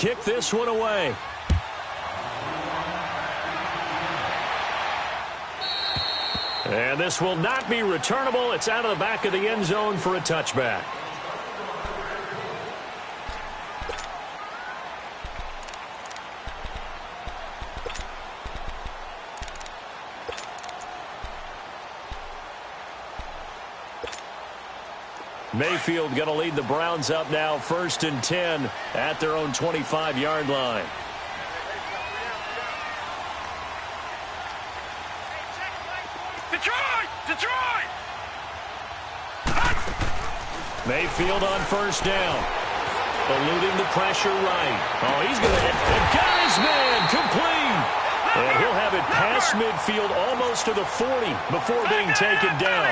kick this one away. And this will not be returnable. It's out of the back of the end zone for a touchback. Mayfield going to lead the Browns up now, 1st and 10 at their own 25-yard line. Detroit! Mayfield on 1st down. Eluding the pressure right. Oh, he's going to got his man complete. And he'll have it past midfield almost to the 40 before being taken down.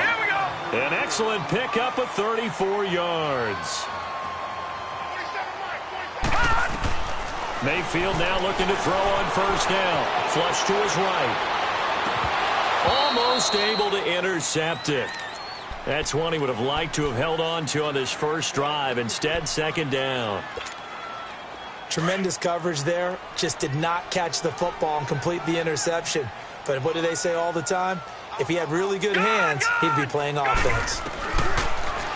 An excellent pickup of 34 yards. Mayfield now looking to throw on 1st down. Flush to his right. Almost able to intercept it. That's one he would have liked to have held on to on this first drive. Instead, 2nd down. Tremendous coverage there. Just did not catch the football and complete the interception. But what do they say all the time? If he had really good hands, he'd be playing offense.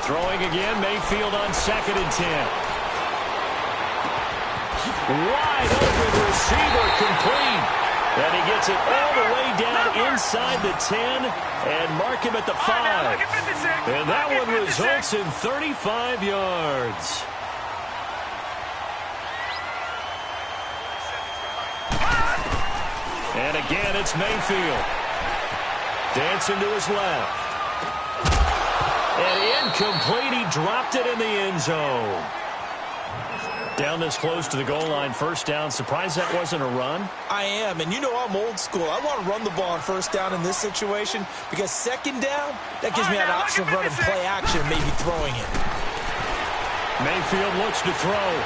Throwing again, Mayfield on 2nd and 10. Wide open receiver complete. And he gets it all the way down inside the 10 and mark him at the 5. And that one results in 35 yards. And again, it's Mayfield. Dancing to his left. And incomplete. He dropped it in the end zone. Down this close to the goal line, 1st down. Surprised that wasn't a run? I am, and you know I'm old school. I want to run the ball on 1st down in this situation because 2nd down, that gives me that option of running play action, maybe throwing it. Mayfield looks to throw.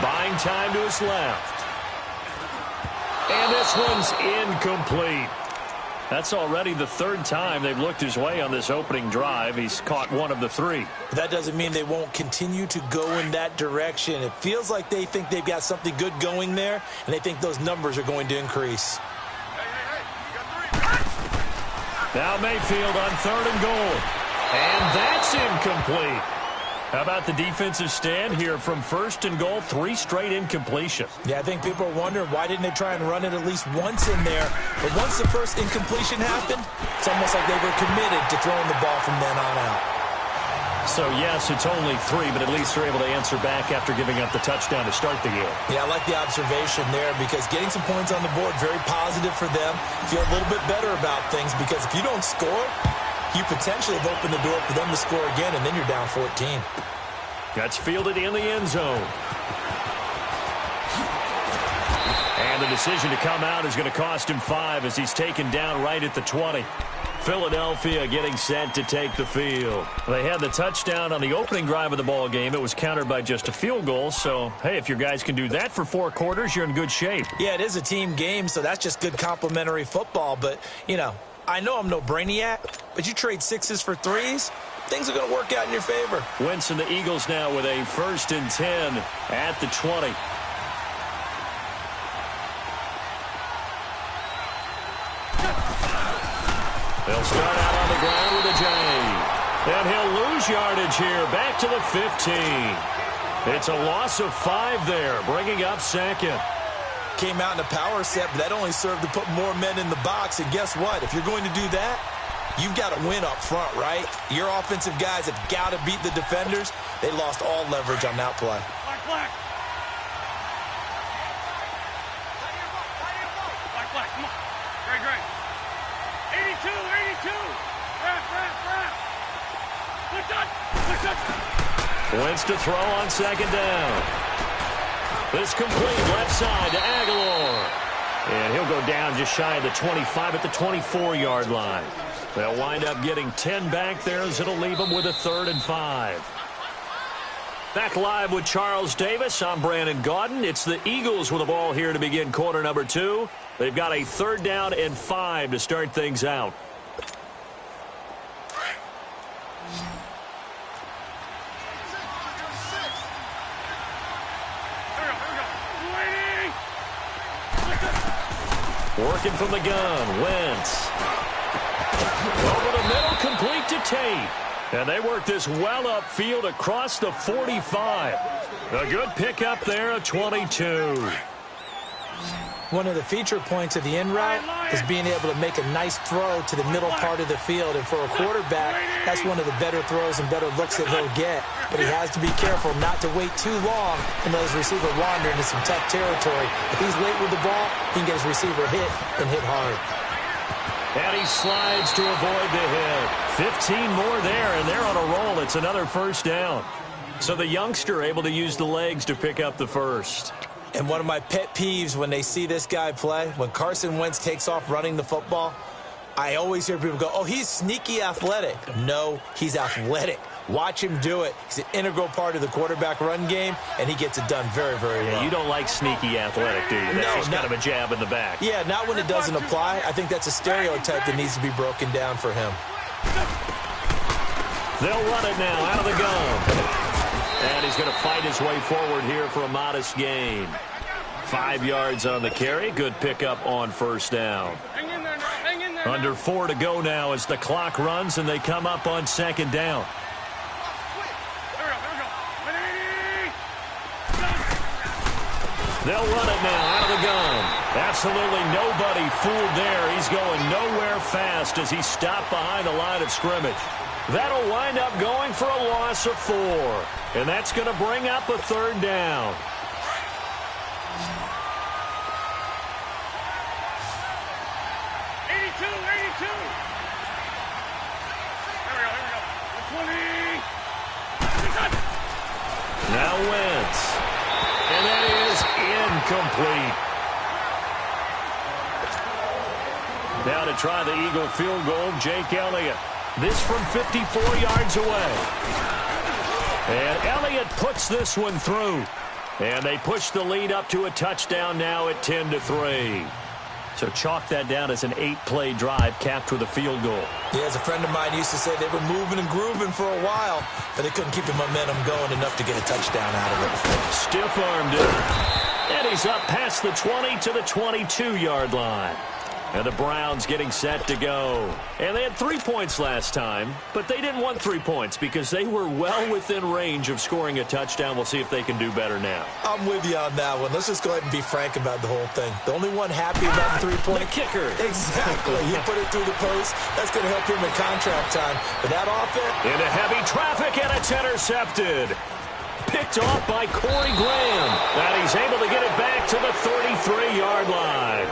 Buying time to his left. And this one's incomplete. That's already the 3rd time they've looked his way on this opening drive. He's caught one of the 3. But that doesn't mean they won't continue to go in that direction. It feels like they think they've got something good going there, and they think those numbers are going to increase. Now Mayfield on 3rd and goal. And that's incomplete. How about the defensive stand here from 1st and goal? 3 straight incompletion. Yeah, I think people are wondering why didn't they try and run it at least once in there. But once the first incompletion happened, it's almost like they were committed to throwing the ball from then on out. So, yes, it's only 3, but at least they're able to answer back after giving up the touchdown to start the game. Yeah, I like the observation there because getting some points on the board, very positive for them. Feel a little bit better about things because if you don't score, you potentially have opened the door for them to score again, and then you're down 14. That's fielded in the end zone. And the decision to come out is going to cost him 5 as he's taken down right at the 20. Philadelphia getting set to take the field. They had the touchdown on the opening drive of the ball game. It was countered by just a field goal. So, hey, if your guys can do that for 4 quarters, you're in good shape. Yeah, it is a team game, so that's just good complimentary football. But, you know, I know I'm no brainiac, but you trade 6s for 3s, things are going to work out in your favor. Wentz and the Eagles now with a 1st and 10 at the 20. They'll start out on the ground with a J. And he'll lose yardage here, back to the 15. It's a loss of 5 there, bringing up 2nd. Came out in a power set, but that only served to put more men in the box. And guess what? If you're going to do that, you've got to win up front, right? Your offensive guys have got to beat the defenders. They lost all leverage on that play. Black. Come on. Great. 82. Wrap. Push up. Wentz to throw on 2nd down. This complete left side to Aguilar. And he'll go down just shy of the 25 at the 24-yard line. They'll wind up getting 10 back there as it'll leave them with a 3rd and 5. Back live with Charles Davis. I'm Brandon Gaudin. It's the Eagles with the ball here to begin quarter number 2. They've got a 3rd down and 5 to start things out. Working from the gun, Wentz. Over the middle, complete to Tate. And they work this well upfield across the 45. A good pickup there at 22. One of the feature points of the in route is being able to make a nice throw to the middle part of the field. And for a quarterback, that's one of the better throws and better looks that he'll get. But he has to be careful not to wait too long and let his receiver wander into some tough territory. If he's late with the ball, he can get his receiver hit and hit hard. And he slides to avoid the hit. 15 more there, and they're on a roll. It's another first down. So the youngster able to use the legs to pick up the first. And one of my pet peeves when they see this guy play, when Carson Wentz takes off running the football, I always hear people go, oh, he's sneaky athletic. No, he's athletic. Watch him do it. He's an integral part of the quarterback run game, and he gets it done very, very well. You don't like sneaky athletic, do you? That's just kind of a jab in the back. Yeah, not when it doesn't apply. I think that's a stereotype that needs to be broken down for him. They'll run it now out of the gun. And he's going to fight his way forward here for a modest gain. 5 yards on the carry. Good pickup on first down. Hang in there now. Hang in there. Under 4 to go now as the clock runs and they come up on second down. There we go. They'll run it now out of the gun. Absolutely nobody fooled there. He's going nowhere fast as he stopped behind the line of scrimmage. That'll wind up going for a loss of 4. And that's going to bring up a third down. Now Wentz. And that is incomplete. Now to try the Eagle field goal, Jake Elliott. This from 54 yards away. And Elliott puts this one through. And they push the lead up to a touchdown now at 10-3. So chalk that down as an 8-play drive capped with a field goal. Yeah, as a friend of mine used to say, they were moving and grooving for a while, but they couldn't keep the momentum going enough to get a touchdown out of it. Stiff-armed it. And he's up past the 20 to the 22-yard line. And the Browns getting set to go. And they had 3 points last time, but they didn't want 3 points because they were well within range of scoring a touchdown. We'll see if they can do better now. I'm with you on that one. Let's just go ahead and be frank about the whole thing. The only one happy about the 3-point. The kicker. Exactly. You put it through the post. That's going to help him in contract time. But that offense. Into heavy traffic, and it's intercepted. Picked off by Corey Graham. And he's able to get it back to the 33-yard line.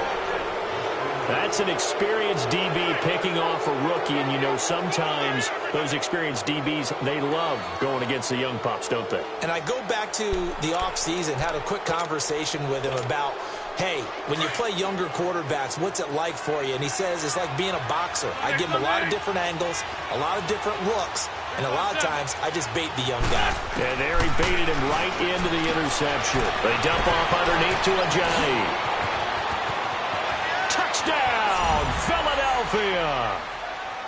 That's an experienced DB picking off a rookie, and you know sometimes those experienced DBs, they love going against the young pups, don't they? And I go back to the offseason, had a quick conversation with him about, hey, when you play younger quarterbacks, what's it like for you? And he says it's like being a boxer. I give him a lot of different angles, a lot of different looks, and a lot of times I just bait the young guy. And there he baited him right into the interception. They dump off underneath to Ajayi. Touchdown, Philadelphia!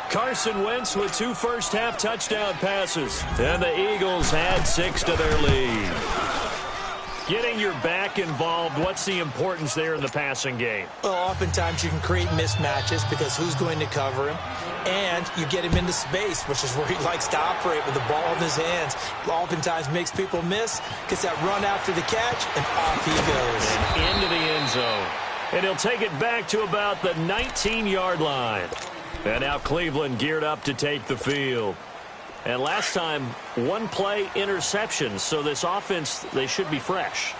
Carson Wentz with 2 first-half touchdown passes. And the Eagles add 6 to their lead. Getting your back involved, what's the importance there in the passing game? Well, oftentimes you can create mismatches because who's going to cover him? And you get him into space, which is where he likes to operate with the ball in his hands. Oftentimes makes people miss, gets that run after the catch, and off he goes. And into the end zone. And he'll take it back to about the 19-yard line. And now Cleveland geared up to take the field. And last time, 1-play interception. So this offense, they should be fresh.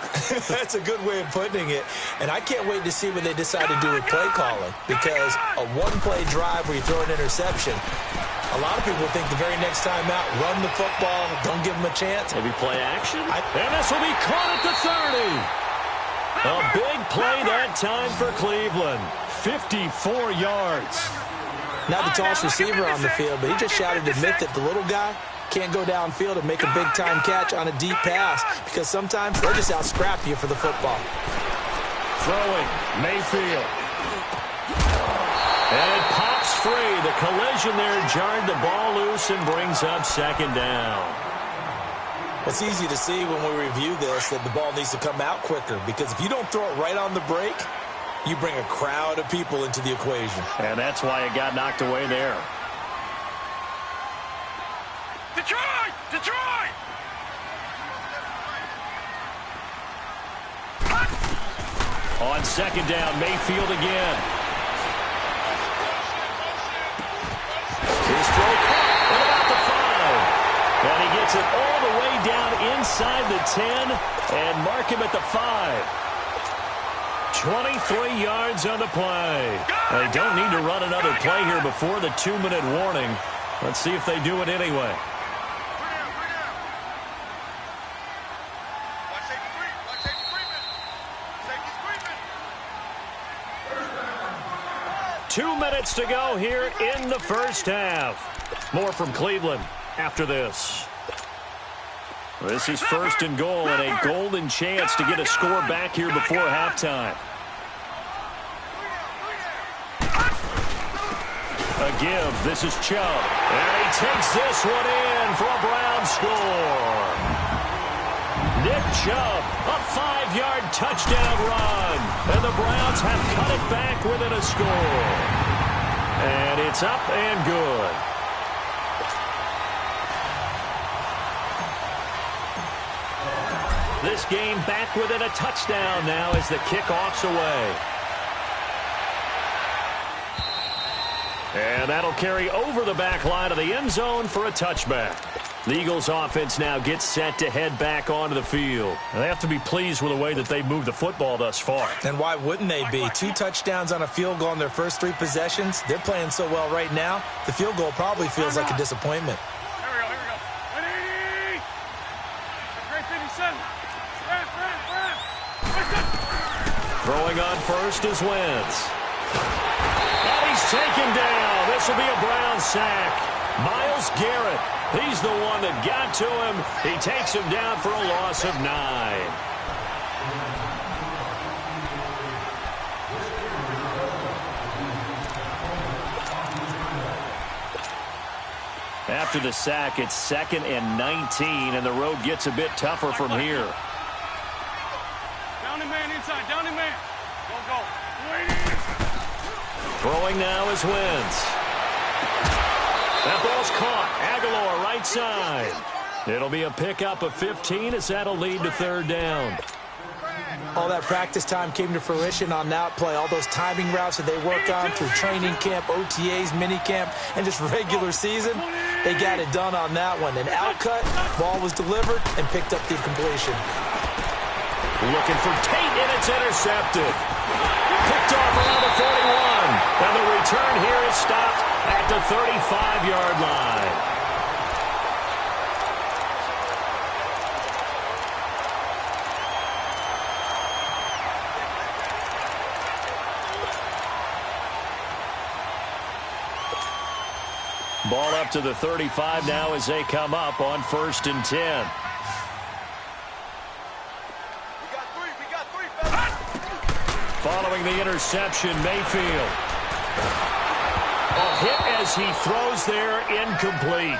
That's a good way of putting it. And I can't wait to see what they decide to do with play calling. Because a 1-play drive where you throw an interception, a lot of people think the very next time out, run the football, don't give them a chance. Maybe play action? And this will be caught at the 30. A big play that time for Cleveland. 54 yards. Now the tallest receiver on the field, but he just shouted to admit that the little guy can't go downfield and make a big-time catch on a deep pass because sometimes they'll just out-scrap you for the football. Throwing, Mayfield. And it pops free. The collision there jarred the ball loose and brings up second down. It's easy to see when we review this that the ball needs to come out quicker because if you don't throw it right on the break, You bring a crowd of people into the equation. And that's why it got knocked away there. Detroit! Detroit! On second down, Mayfield again. His throw caught at about the 5. And he gets it all the way down inside the 10 and mark him at the 5. 23 yards on the play. They don't need to run another play here before the 2-minute warning. Let's see if they do it anyway. 2 minutes to go here in the first half. More from Cleveland after this. This is first and goal and a golden chance to get a score back here before halftime. A give. This is Chubb. And he takes this one in for a Brown score. Nick Chubb, a 5-yard touchdown run. And the Browns have cut it back within a score. And it's up and good. This game back within a touchdown now as the kickoff's away. And that'll carry over the back line of the end zone for a touchback. The Eagles offense now gets set to head back onto the field. And they have to be pleased with the way that they've moved the football thus far. And why wouldn't they be? 2 touchdowns on a field goal in their first 3 possessions. They're playing so well right now, the field goal probably feels like a disappointment. Here we go, here we go. 180! Great 57. Throwing on first is Wentz. And he's taken down. This will be a Brown sack. Myles Garrett, he's the one that got to him. He takes him down for a loss of 9. After the sack, it's 2nd and 19, and the road gets a bit tougher from here. Down the man inside, down the man. Go. Throwing now is Wentz. That ball's caught. Aguilar right side. It'll be a pickup of 15 as that'll lead to 3rd down. All that practice time came to fruition on that play. All those timing routes that they work on through training camp, OTAs, minicamp, and just regular season, they got it done on that one. An outcut, ball was delivered, and picked up the completion. Looking for Tate, and it's intercepted. Picked off around the 41. And the return here is stopped at the 35-yard line. Ball up to the 35 now as they come up on 1st and 10. Following the interception, Mayfield. A hit as he throws there, incomplete.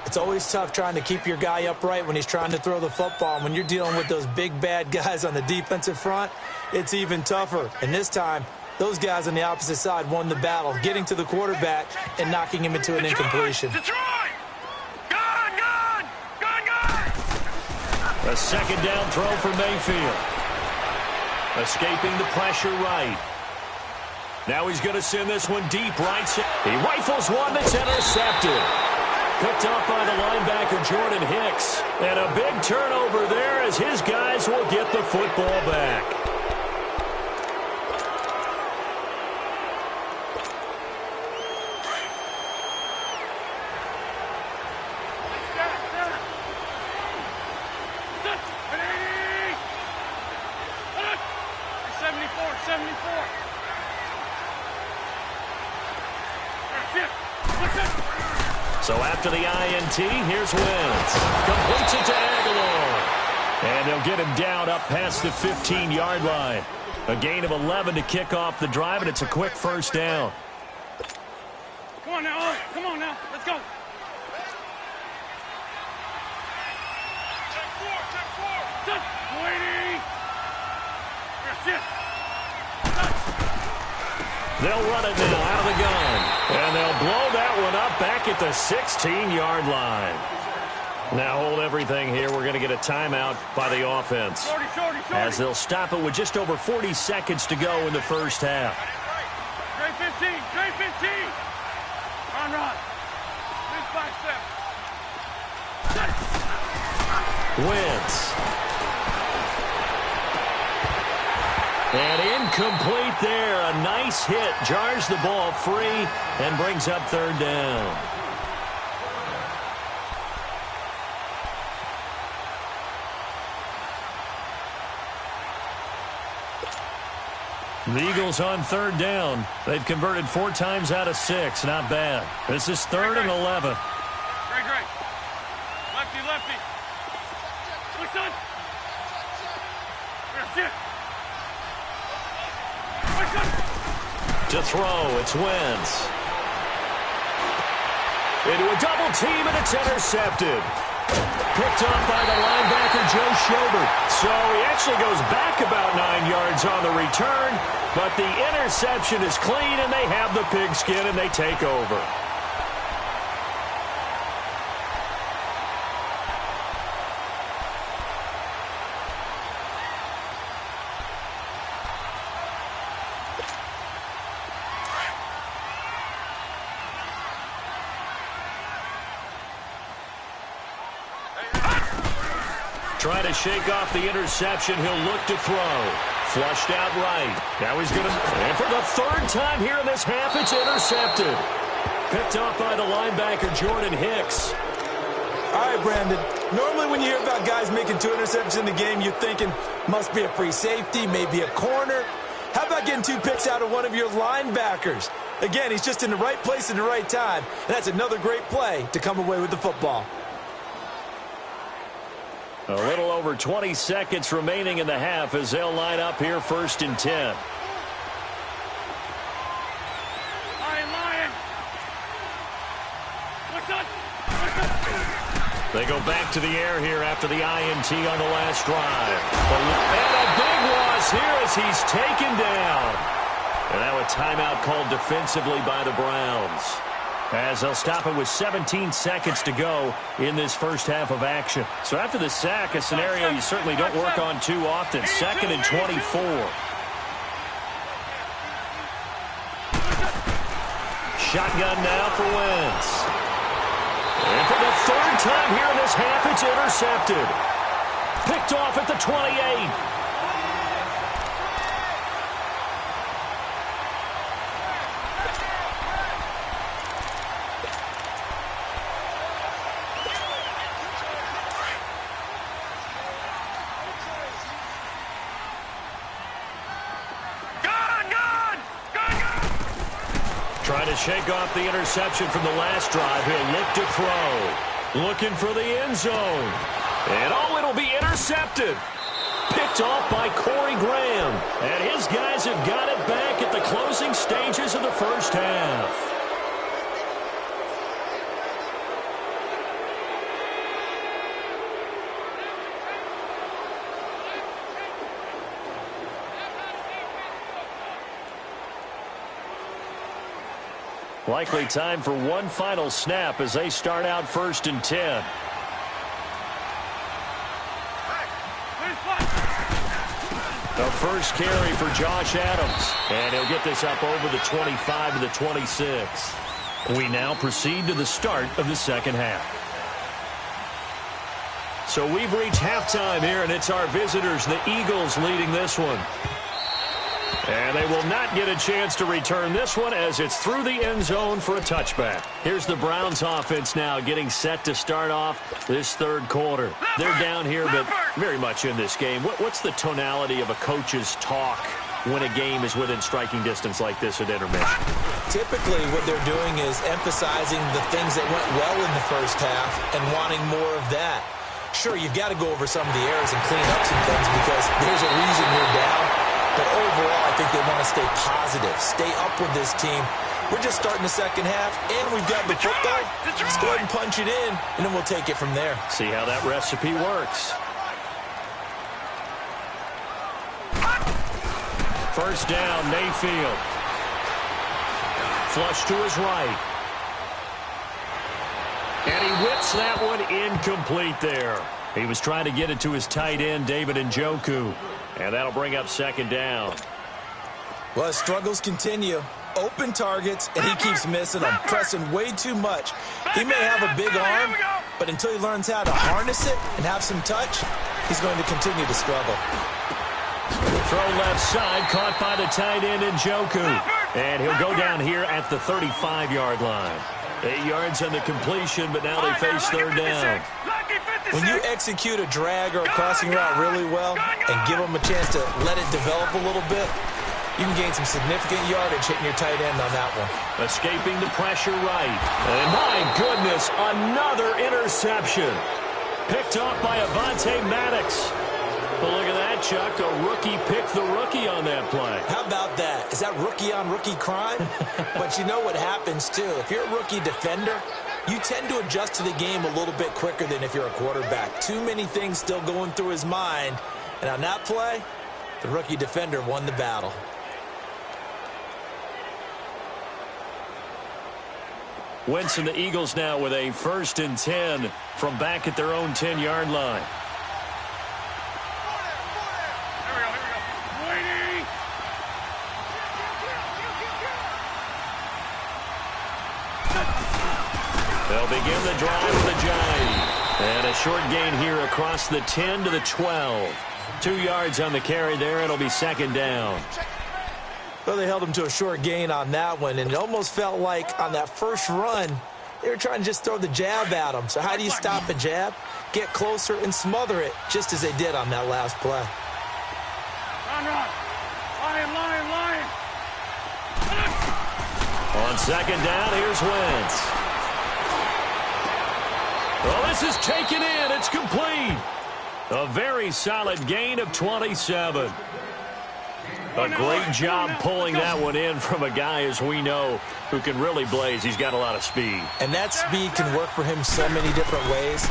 It's always tough trying to keep your guy upright when he's trying to throw the football. And when you're dealing with those big, bad guys on the defensive front, it's even tougher. And this time, those guys on the opposite side won the battle, getting to the quarterback and knocking him into an incompletion. Detroit! Gone! A 2nd down throw for Mayfield. Escaping the pressure right. Now he's going to send this one deep right. He rifles one that's intercepted. Picked up by the linebacker Jordan Hicks. And a big turnover there as his guys will get the football back. So after the INT, here's Wentz. Completes it to Aguilar. And they'll get him down up past the 15-yard line. A gain of 11 to kick off the drive, and it's a quick 1st down. Come on now, come on now, let's go. Check 4. Waiting. That's it. They'll run it now out of the gun. And they'll blow that one up back at the 16-yard line. Now hold everything here. We're going to get a timeout by the offense. As they'll stop it with just over 40 seconds to go in the first half. Trade 15, trade 15. Run. Big 5 steps. Wentz. And incomplete there. A nice hit. Jars the ball free and brings up third down. The Eagles on third down. They've converted 4 times out of 6. Not bad. This is 3rd and 11. Great. Lefty. Push on. To throw, it's Wentz. Into a double team, and it's intercepted. Picked up by the linebacker, Joe Schobert. So he actually goes back about 9 yards on the return, but the interception is clean, and they have the pigskin, and they take over. Trying to shake off the interception. He'll look to throw. Flushed out right. Now he's going to... And for the 3rd time here in this half, it's intercepted. Picked off by the linebacker, Jordan Hicks. All right, Brandon. Normally when you hear about guys making 2 interceptions in the game, you're thinking, must be a free safety, maybe a corner. How about getting 2 picks out of one of your linebackers? Again, he's just in the right place at the right time. And that's another great play to come away with the football. A little over 20 seconds remaining in the half as they'll line up here 1st and 10. Lion. They go back to the air here after the INT on the last drive. And a big loss here as he's taken down. And now a timeout called defensively by the Browns. As they'll stop it with 17 seconds to go in this first half of action. So after the sack, a scenario you certainly don't work on too often. 2nd and 24. Shotgun now for Wentz. And for the 3rd time here in this half, it's intercepted. Picked off at the 28. Trying to shake off the interception from the last drive. He'll look to throw. Looking for the end zone. And it'll be intercepted. Picked off by Corey Graham. And his guys have got it back at the closing stages of the first half. Likely time for one final snap as they start out 1st and 10. The first carry for Josh Adams. And he'll get this up over the 25 to the 26. We now proceed to the start of the second half. So we've reached halftime here, and it's our visitors, the Eagles, leading this one. And they will not get a chance to return this one as it's through the end zone for a touchback. Here's the Browns offense now getting set to start off this 3rd quarter. They're down here, but very much in this game. What's the tonality of a coach's talk when a game is within striking distance like this at intermission? Typically, what they're doing is emphasizing the things that went well in the first half and wanting more of that. Sure, you've got to go over some of the errors and clean up some things because there's a reason you're down. But overall, I think they want to stay positive, stay up with this team. We're just starting the second half, and we've got the football. Let's go ahead and punch it in, and then we'll take it from there. See how that recipe works. First down, Mayfield. flush to his right. And he whips that one incomplete there. He was trying to get it to his tight end, David Njoku. And that'll bring up second down. Well, his struggles continue. Open targets, and he keeps missing them, pressing way too much. He may have a big arm, but until he learns how to harness it and have some touch, he's going to continue to struggle. Throw left side, caught by the tight end Njoku. And he'll go down here at the 35-yard line. 8 yards on the completion, but now they face third down. When you execute a drag or a crossing route really well and give them a chance to let it develop a little bit, you can gain some significant yardage hitting your tight end on that one. Escaping the pressure right. And my goodness, another interception. Picked off by Avonte Maddox. Well, look at that, Chuck. A rookie picked the rookie on that play. How about that? Is that rookie-on-rookie crime? But you know what happens, too. If you're a rookie defender, you tend to adjust to the game a little bit quicker than if you're a quarterback. Too many things still going through his mind. And on that play, the rookie defender won the battle. Wentz and the Eagles now with a 1st and 10 from back at their own 10-yard line. They'll begin the drive with a jive. And a short gain here across the 10 to the 12. 2 yards on the carry there. It'll be second down. Well, they held him to a short gain on that one, and it almost felt like on that first run, they were trying to just throw the jab at him. So how do you stop a jab? Get closer and smother it, just as they did on that last play. On second down, here's Wentz. Well, this is taken in. It's complete. A very solid gain of 27. A great job pulling that one in from a guy, as we know, who can really blaze. He's got a lot of speed. And that speed can work for him so many different ways.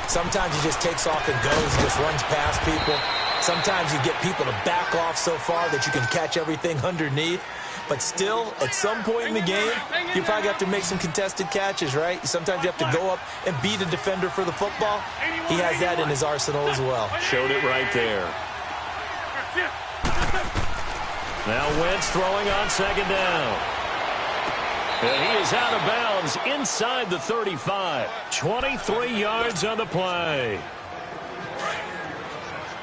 Sometimes he just takes off and goes and just runs past people. Sometimes you get people to back off so far that you can catch everything underneath. But still, at some point in the game, you probably have to make some contested catches, right? Sometimes you have to go up and beat a defender for the football. He has that in his arsenal as well. Showed it right there. Now Wentz throwing on second down. And he is out of bounds inside the 35. 23 yards on the play.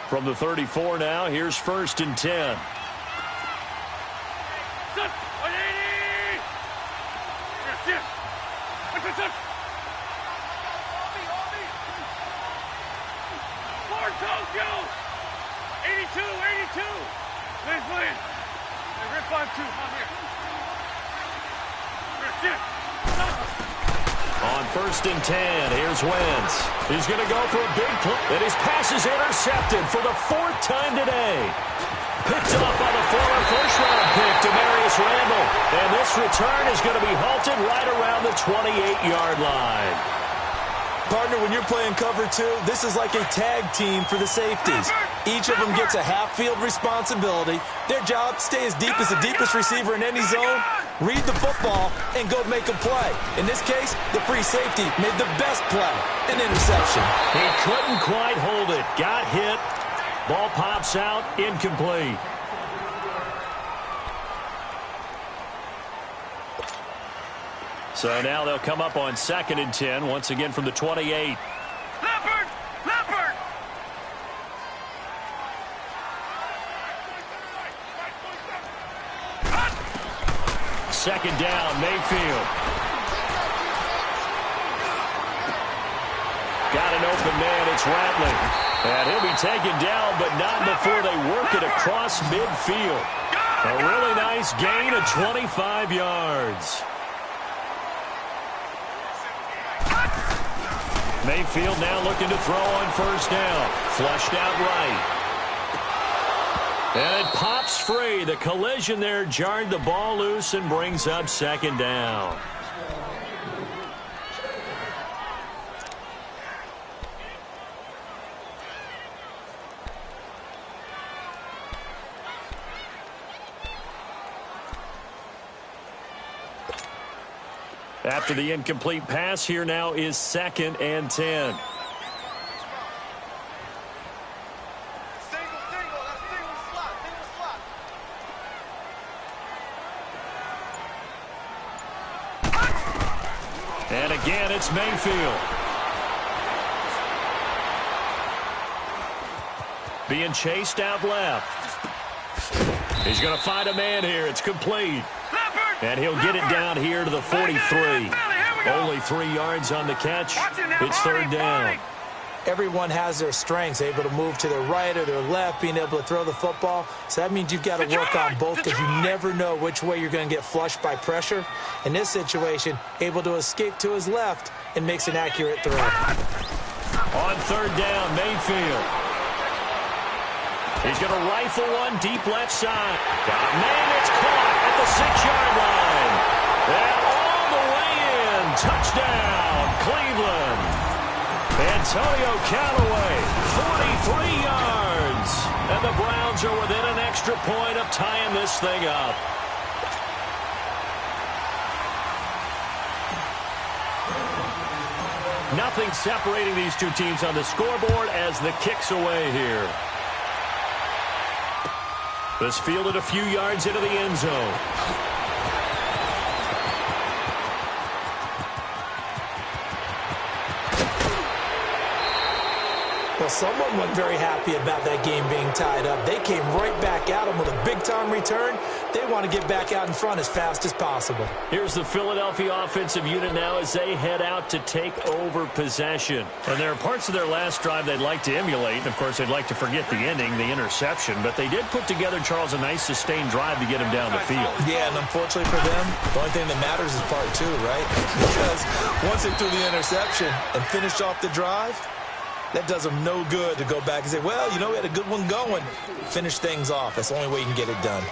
From the 34 now, here's 1st and 10. On 1st and 10, here's Wentz. He's going to go for a big play. And his pass is intercepted for the 4th time today. Picked off by the former first-round pick, Demarius Randall. And this return is going to be halted right around the 28-yard line. Partner, when you're playing cover 2, this is like a tag team for the safeties. Each of them gets a half-field responsibility. Their job, stay as deep as the deepest receiver in any zone, read the football, and go make a play. In this case, the free safety made the best play, an interception. He couldn't quite hold it. Got hit. Ball pops out, incomplete. So now they'll come up on 2nd and 10, once again from the 28. Leopard! Leopard! Second down, Mayfield. Got an open man, it's Rattling. And he'll be taken down, but not before they work it across midfield. A really nice gain of 25 yards. Mayfield now looking to throw on 1st down. Flushed out right. And it pops free. The collision there jarred the ball loose and brings up 2nd down. After the incomplete pass, here now is 2nd and 10. And again, it's Mayfield. Being chased out left. He's going to find a man here. It's complete. And he'll get it down here to the 43. Only 3 yards on the catch. It's 3rd down. Everyone has their strengths, able to move to their right or their left, being able to throw the football. So that means you've got to work on both because you never know which way you're going to get flushed by pressure. In this situation, able to escape to his left and makes an accurate throw. On 3rd down, Mayfield. He's going to rifle one deep left side. Man, it's caught at the 6-yard line. And all the way in. Touchdown, Cleveland. Antonio Callaway, 43 yards. And the Browns are within an extra point of tying this thing up. Nothing separating these two teams on the scoreboard as the kick's away here. This fielded a few yards into the end zone. Well, someone wasn't very happy about that game being tied up. They came right back at him with a big-time return. They want to get back out in front as fast as possible. Here's the Philadelphia offensive unit now as they head out to take over possession. And there are parts of their last drive they'd like to emulate. And, of course, they'd like to forget the ending, the interception. But they did put together, Charles, a nice sustained drive to get him down the field. Yeah, and unfortunately for them, the only thing that matters is part 2, right? Because once they threw the interception and finished off the drive, that does them no good to go back and say, well, you know, we had a good one going. Finish things off. That's the only way you can get it done.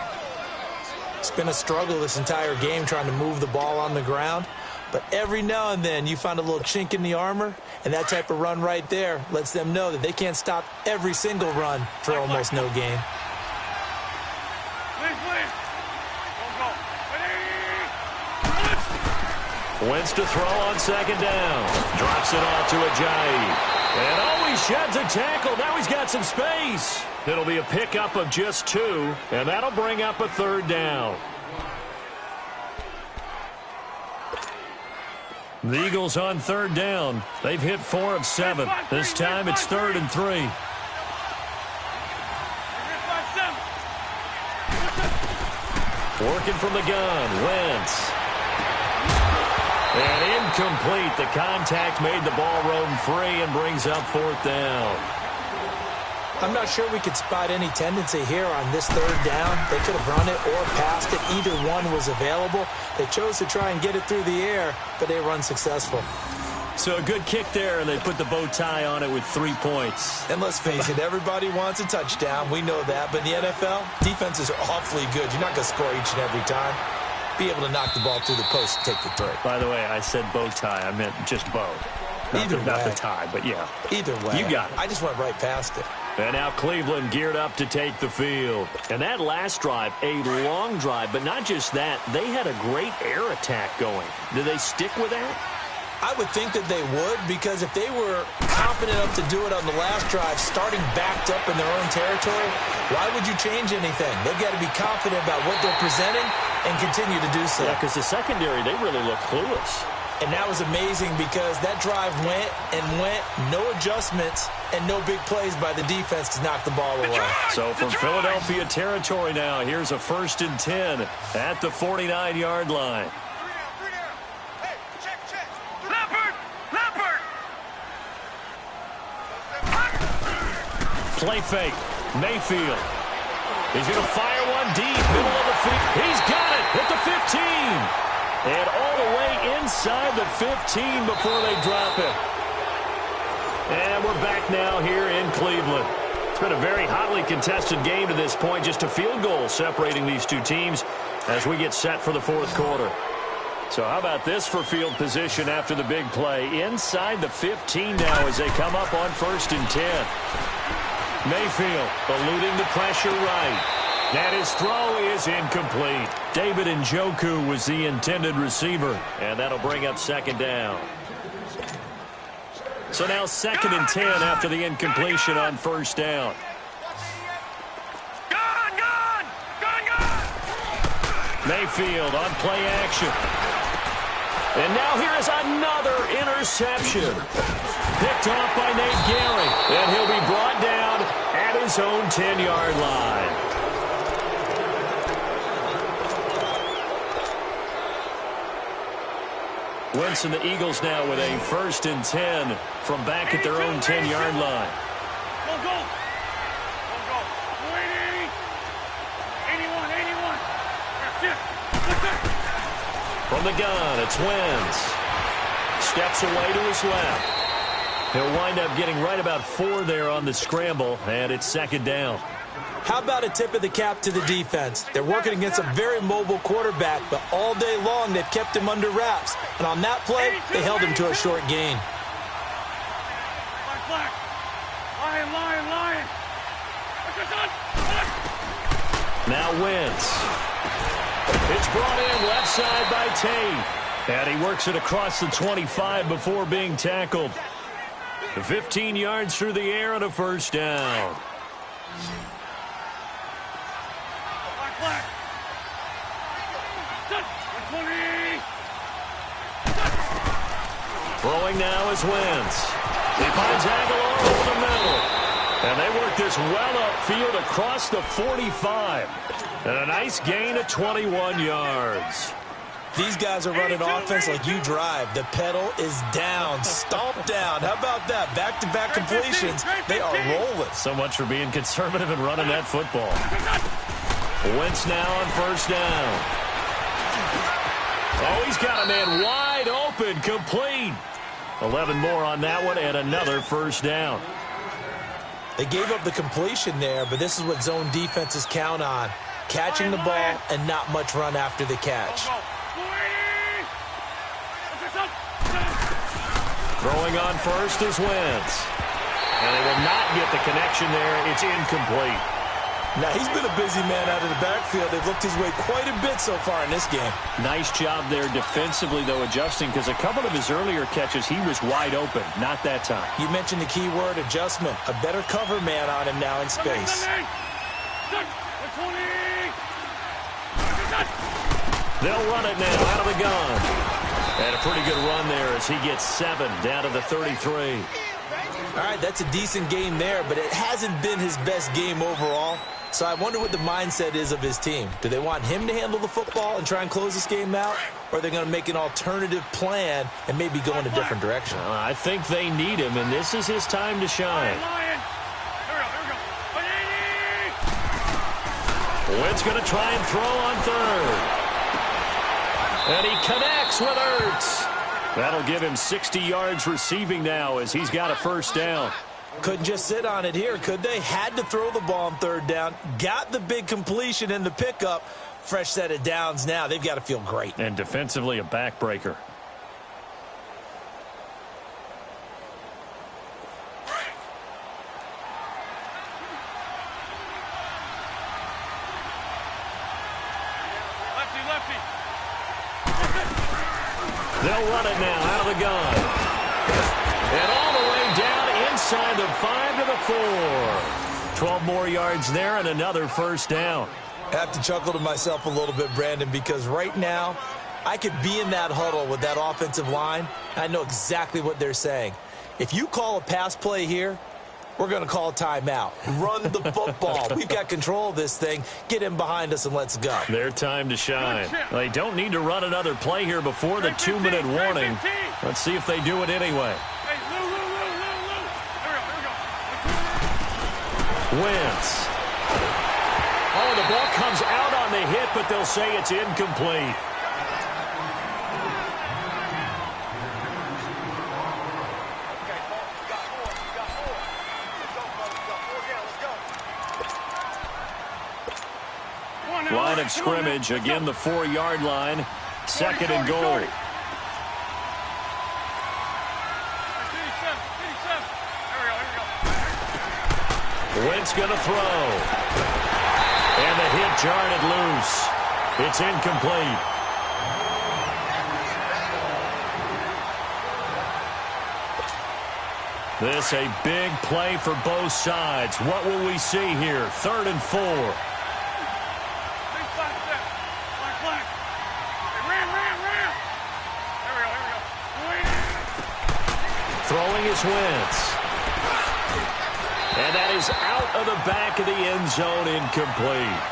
It's been a struggle this entire game trying to move the ball on the ground. But every now and then you find a little chink in the armor, and that type of run right there lets them know that they can't stop every single run for almost no gain. Wentz to throw on 2nd down. Drops it off to Ajayi. And he sheds a tackle. Now he's got some space. It'll be a pickup of just 2, and that'll bring up a 3rd down. The Eagles on 3rd down. They've hit 4 of 7. This time it's 3rd and 3. Working from the gun, Wentz. And incomplete. The contact made the ball roam free and brings up 4th down. I'm not sure we could spot any tendency here on this 3rd down. They could have run it or passed it. Either one was available. They chose to try and get it through the air, but they were unsuccessful. So a good kick there, and they put the bow tie on it with 3 points. And let's face it, everybody wants a touchdown. We know that. But in the NFL, defenses are awfully good. You're not going to score each and every time. Be able to knock the ball through the post and take the throw. By the way, I said bow tie. I meant just bow. Not the tie, but yeah. Either way. You got it. I just went right past it. And now Cleveland geared up to take the field. And that last drive, a long drive, but not just that. They had a great air attack going. Do they stick with that? I would think that they would, because if they were confident enough to do it on the last drive, starting backed up in their own territory, why would you change anything? They've got to be confident about what they're presenting and continue to do so. Yeah, because the secondary, they really look clueless. And that was amazing because that drive went and went, no adjustments, and no big plays by the defense to knock the ball away. So from Philadelphia territory now, here's a 1st and 10 at the 49-yard line. Play fake. Mayfield. He's going to fire one deep, middle of the field. He's got it at the 15. And all the way inside the 15 before they drop it. And we're back now here in Cleveland. It's been a very hotly contested game to this point. Just a field goal separating these two teams as we get set for the 4th quarter. So how about this for field position after the big play? Inside the 15 now as they come up on 1st and 10. Mayfield eluding the pressure right. And his throw is incomplete. David Njoku was the intended receiver, and that'll bring up second down. So now 2nd and 10 after the incompletion on first down. Mayfield on play action. And now here is another interception. Picked off by Nate Gehring. And he'll be brought down at his own 10-yard line. Wentz and the Eagles now with a 1st and 10 from back at their own 10-yard line. Go, go. Go, go. 80. 81, 81. That's it. That's it. From the gun, it's Wentz. Steps away to his left. He'll wind up getting right about 4 there on the scramble, and it's 2nd down. How about a tip of the cap to the defense? They're working against a very mobile quarterback, but all day long they've kept him under wraps. And on that play, they held him to a short gain. Black. Lion, lion, lion. Now Wentz. It's brought in left side by Tate. And he works it across the 25 before being tackled. 15 yards through the air and a 1st down. Black. 20. Throwing now is Wentz. He finds Aguilar over the middle. And they work this well upfield across the 45. And a nice gain of 21 yards. These guys are running offense like you drive. The pedal is down, stomped down. How about that? Back-to-back completions. They are rolling. So much for being conservative and running that football. Wentz now on 1st down. Oh, he's got a man wide open, complete. 11 more on that one and another 1st down. They gave up the completion there, but this is what zone defenses count on. Catching the ball and not much run after the catch. Throwing on first is Wentz. And they will not get the connection there. It's incomplete. Now, he's been a busy man out of the backfield. They've looked his way quite a bit so far in this game. Nice job there defensively, though, adjusting, because a couple of his earlier catches, he was wide open. Not that time. You mentioned the key word, adjustment. A better cover man on him now in space. They'll run it now out of the gun. And a pretty good run there as he gets 7 down to the 33. All right, that's a decent game there, but it hasn't been his best game overall. So I wonder what the mindset is of his team. Do they want him to handle the football and try and close this game out? Or are they going to make an alternative plan and maybe go in a different direction? I think they need him, and this is his time to shine. Wentz going to try and throw on 3rd. And he connects with Ertz. That'll give him 60 yards receiving now as he's got a 1st down. Couldn't just sit on it here, could they? Had to throw the ball on 3rd down. Got the big completion in the pickup. Fresh set of downs now. They've got to feel great. And defensively, a backbreaker. They'll run it now out of the gun. And all the way down inside the 5 to the 4. 12 more yards there and another 1st down. I have to chuckle to myself a little bit, Brandon, because right now I could be in that huddle with that offensive line. I know exactly what they're saying. If you call a pass play here, we're going to call a timeout. Run the football. We've got control of this thing. Get him behind us and let's go. Their time to shine. They don't need to run another play here before the 2-minute warning. Let's see if they do it anyway. Wentz. Oh, the ball comes out on the hit, but they'll say it's incomplete. Line of scrimmage, again the 4-yard line, 2nd and goal. Wentz going to throw. And the hit jarred it loose. It's incomplete. This a big play for both sides. What will we see here? 3rd and 4. Throwing his Wentz. And that is out of the back of the end zone, incomplete.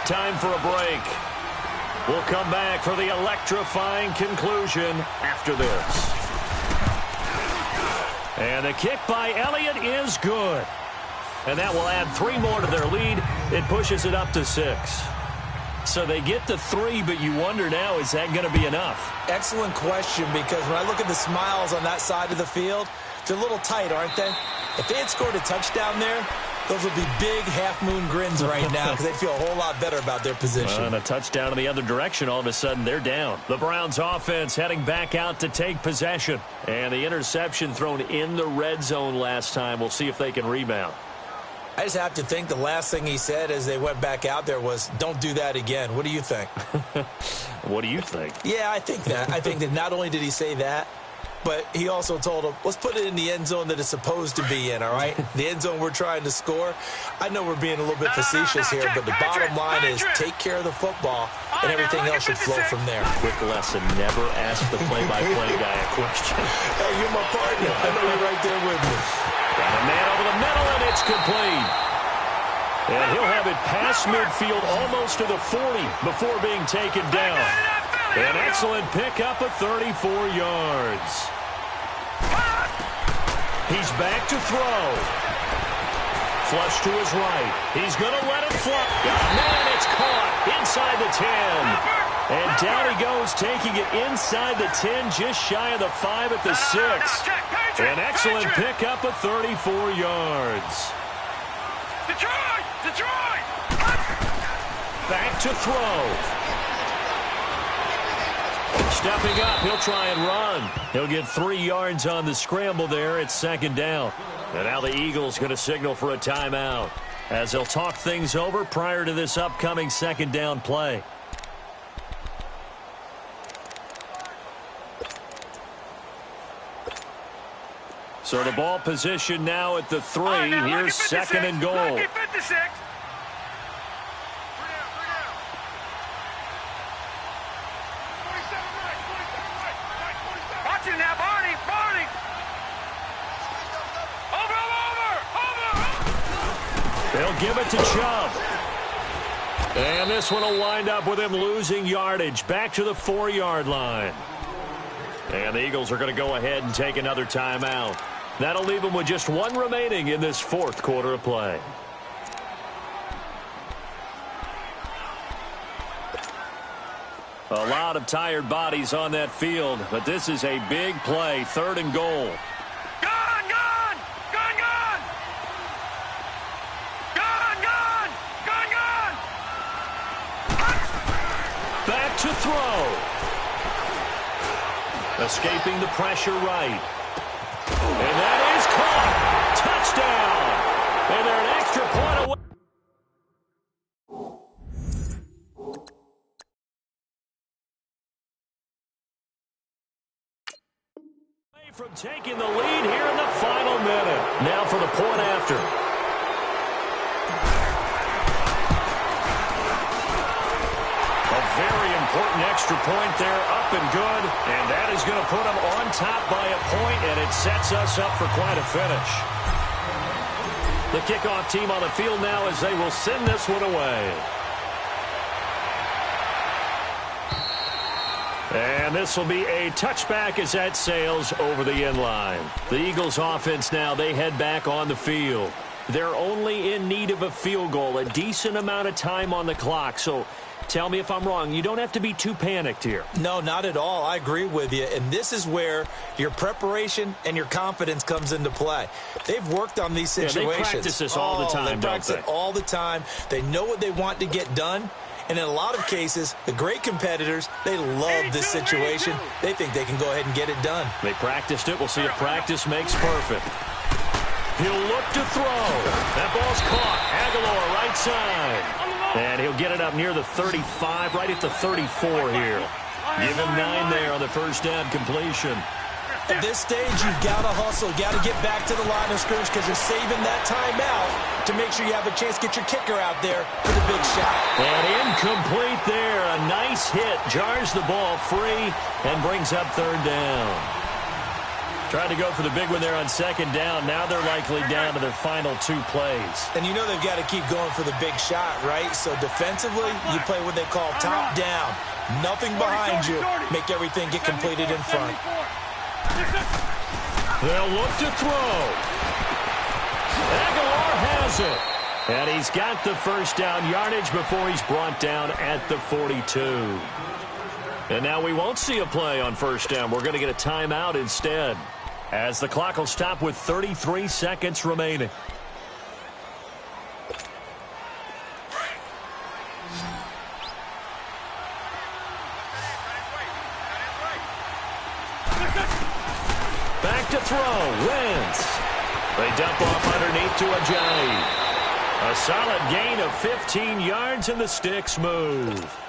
Time for a break. We'll come back for the electrifying conclusion after this. And the kick by Elliott is good. And that will add 3 more to their lead. It pushes it up to 6. So they get to 3, but you wonder now, is that going to be enough? Excellent question, because when I look at the smiles on that side of the field, they're a little tight, aren't they? If they had scored a touchdown there, those would be big half-moon grins right now because they feel a whole lot better about their position. And a touchdown in the other direction, all of a sudden they're down. The Browns offense heading back out to take possession. And the interception thrown in the red zone last time. We'll see if they can rebound. I just have to think the last thing he said as they went back out there was, don't do that again. What do you think? What do you think? Yeah, I think that. I think that not only did he say that, but he also told him, let's put it in the end zone that it's supposed to be in, all right? The end zone we're trying to score. I know we're being a little bit facetious here, but the bottom line is take care of the football, and everything else should flow from there. Quick lesson, never ask the play-by-play guy a question. Hey, you're my partner. I know you're right there with me. Got a man over the middle, and it's complete. And he'll have it past midfield almost to the 40 before being taken down. An excellent pickup of 34 yards. He's back to throw. Flush to his right. He's going to let it fly. Man, it's caught inside the 10. And down he goes, taking it inside the 10, just shy of the 5 at the 6. An excellent pickup of 34 yards. Detroit! Back to throw. Stepping up, he'll try and run. He'll get 3 yards on the scramble there. It's 2nd down. And now the Eagles going to signal for a timeout as they'll talk things over prior to this upcoming 2nd down play. So the ball position now at the 3. Here's 2nd and goal. They'll give it to Chubb. And this one will wind up with him losing yardage back to the 4-yard line. And the Eagles are going to go ahead and take another timeout. That'll leave them with just 1 remaining in this 4th quarter of play. A lot of tired bodies on that field, but this is a big play, 3rd and goal. Back to throw. Escaping the pressure right. And that is caught. Touchdown. And they're an extra point away. From taking the lead here in the final minute. Now for the point after. A very important extra point there, up and good. And that is going to put them on top by a point, and it sets us up for quite a finish. The kickoff team on the field now as they will send this one away. And this will be a touchback as that sails over the end line. The Eagles offense now, they head back on the field. They're only in need of a field goal, a decent amount of time on the clock. So tell me if I'm wrong. You don't have to be too panicked here. No, not at all. I agree with you. And this is where your preparation and your confidence comes into play. They've worked on these situations. Yeah, they practice this all the time, They practice it all the time. They know what they want to get done. And in a lot of cases, the great competitors, they love this situation. They think they can go ahead and get it done. They practiced it. We'll see if practice makes perfect. He'll look to throw. That ball's caught. Aguilar, right side. And he'll get it up near the 35, right at the 34 here. Give him 9 there on the first down completion. At this stage, you've got to hustle. You've got to get back to the line of scrimmage because you're saving that timeout to make sure you have a chance to get your kicker out there for the big shot. And incomplete there. A nice hit. Jars the ball free and brings up third down. Tried to go for the big one there on second down. Now they're likely down to their final 2 plays. And you know they've got to keep going for the big shot, right? So defensively, you play what they call top down. Nothing behind you. Make everything get completed in front. They'll look to throw. Aguilar has it. And he's got the first down yardage before he's brought down at the 42. And now we won't see a play on first down. We're going to get a timeout instead, as the clock will stop with 33 seconds remaining. Back to throw. Wentz. They dump off underneath to Ajayi. A solid gain of 15 yards, and the sticks move.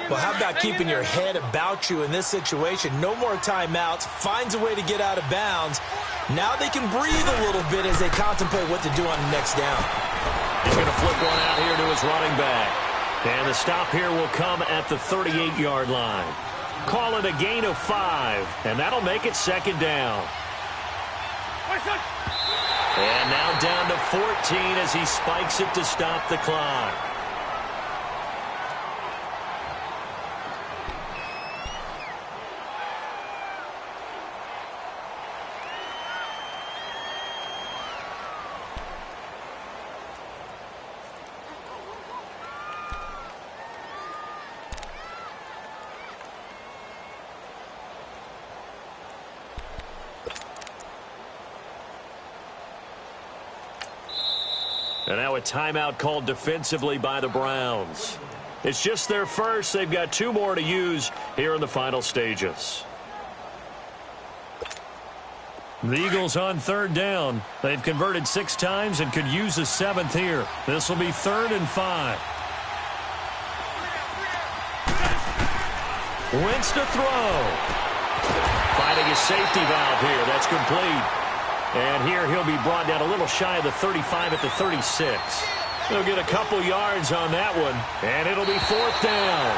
Well, how about keeping your head about you in this situation? No more timeouts. Finds a way to get out of bounds. Now they can breathe a little bit as they contemplate what to do on the next down. He's going to flip one out here to his running back. And the stop here will come at the 38-yard line. Call it a gain of 5, and that'll make it second down. And now down to 14 as he spikes it to stop the clock. And now a timeout called defensively by the Browns. It's just their first. They've got 2 more to use here in the final stages. The Eagles on third down. They've converted 6 times and could use a 7th here. This will be 3rd and 5. Wentz to throw. Finding a safety valve here. That's complete. And here he'll be brought down a little shy of the 35 at the 36. They'll get a couple yards on that one, and it'll be 4th down.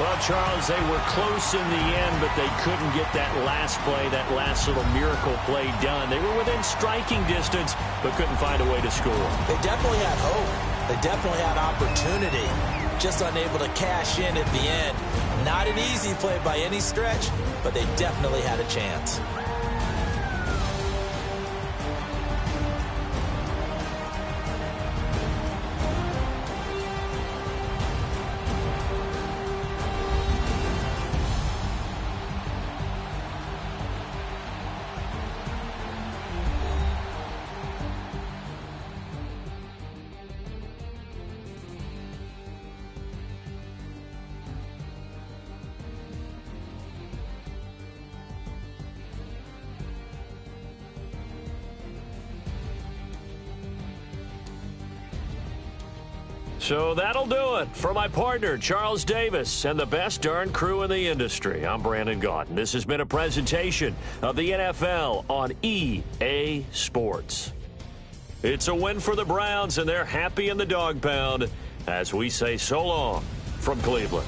Well, Charles, they were close in the end, but they couldn't get that last play, that last little miracle play done. They were within striking distance, but couldn't find a way to score. They definitely had hope. They definitely had opportunity. Just unable to cash in at the end. Not an easy play by any stretch, but they definitely had a chance. So that'll do it for my partner, Charles Davis, and the best darn crew in the industry. I'm Brandon Gaudin. This has been a presentation of the NFL on EA Sports. It's a win for the Browns, and they're happy in the dog pound as we say so long from Cleveland.